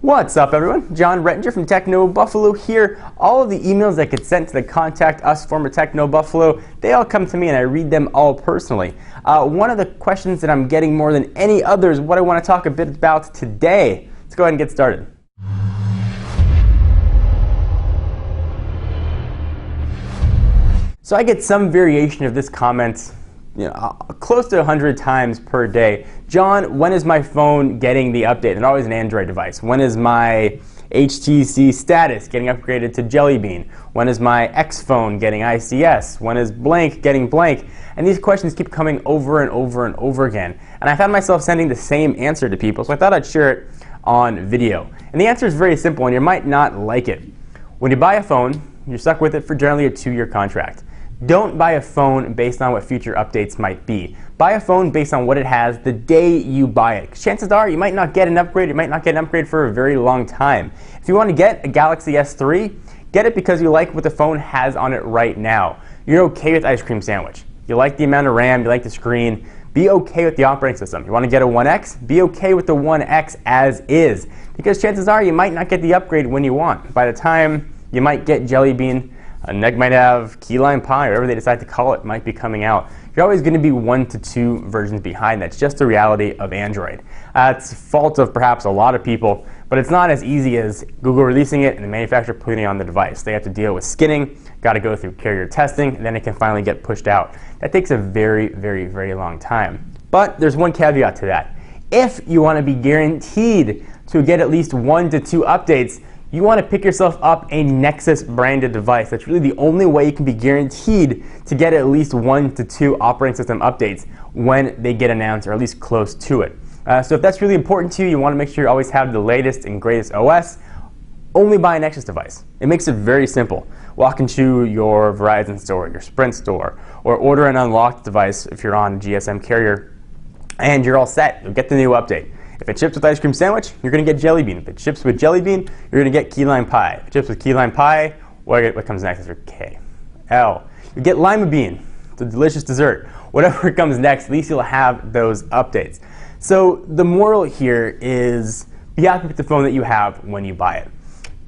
What's up, everyone? John Rettinger from Techno Buffalo here. All of the emails that get sent to the Contact Us form of Techno Buffalo, they all come to me and I read them all personally. One of the questions that I'm getting more than any other is what I want to talk a bit about today. Let's go ahead and get started. So I get some variation of this comment close to 100 times per day. John, when is my phone getting the update? And always an Android device. When is my HTC status getting upgraded to Jelly Bean? When is my X phone getting ICS? When is blank getting blank? And these questions keep coming over and over and over again. And I found myself sending the same answer to people, so I thought I'd share it on video. And the answer is very simple, and you might not like it. When you buy a phone, you're stuck with it for generally a 2-year contract. Don't buy a phone based on what future updates might be. Buy a phone based on what it has the day you buy it. 'Cause chances are you might not get an upgrade. You might not get an upgrade for a very long time. If you want to get a Galaxy S3, get it because you like what the phone has on it right now. You're okay with ice cream sandwich. You like the amount of RAM, you like the screen. Be okay with the operating system. You want to get a 1X? Be okay with the 1X as is. Because chances are you might not get the upgrade when you want. By the time you might get Jelly Bean, a neck might have key lime pie, or whatever they decide to call it, might be coming out. You're always going to be 1 to 2 versions behind. That's just the reality of Android. It's the fault of perhaps a lot of people, but it's not as easy as Google releasing it and the manufacturer putting it on the device. They have to deal with skinning, got to go through carrier testing, and then it can finally get pushed out. That takes a very, very, very long time. But there's one caveat to that. If you want to be guaranteed to get at least 1 to 2 updates, you want to pick yourself up a Nexus branded device. That's really the only way you can be guaranteed to get at least 1 to 2 operating system updates when they get announced, or at least close to it. So if that's really important to you, you want to make sure you always have the latest and greatest OS, only buy a Nexus device. It makes it very simple. Walk into your Verizon store, your Sprint store, or order an unlocked device if you're on a GSM carrier, and you're all set. You'll get the new update. If it ships with ice cream sandwich, you're going to get Jelly Bean. If it ships with Jelly Bean, you're going to get key lime pie. If it ships with key lime pie, what comes next is K. L. You get lima bean. It's a delicious dessert. Whatever comes next, at least you'll have those updates. So the moral here is be happy with the phone that you have when you buy it.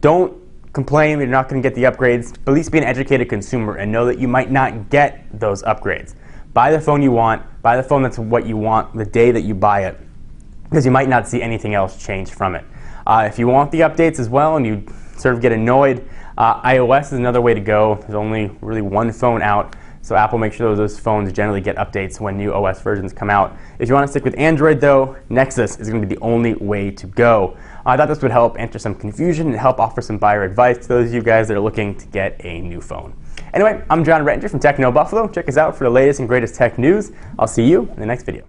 Don't complain that you're not going to get the upgrades, but at least be an educated consumer and know that you might not get those upgrades. Buy the phone you want. Buy the phone that's what you want the day that you buy it, because you might not see anything else change from it. If you want the updates as well and you sort of get annoyed, iOS is another way to go. There's only really one phone out, so Apple makes sure those phones generally get updates when new OS versions come out. If you want to stick with Android though, Nexus is going to be the only way to go. I thought this would help answer some confusion and help offer some buyer advice to those of you guys that are looking to get a new phone. Anyway, I'm John Rettinger from Techno Buffalo. Check us out for the latest and greatest tech news. I'll see you in the next video.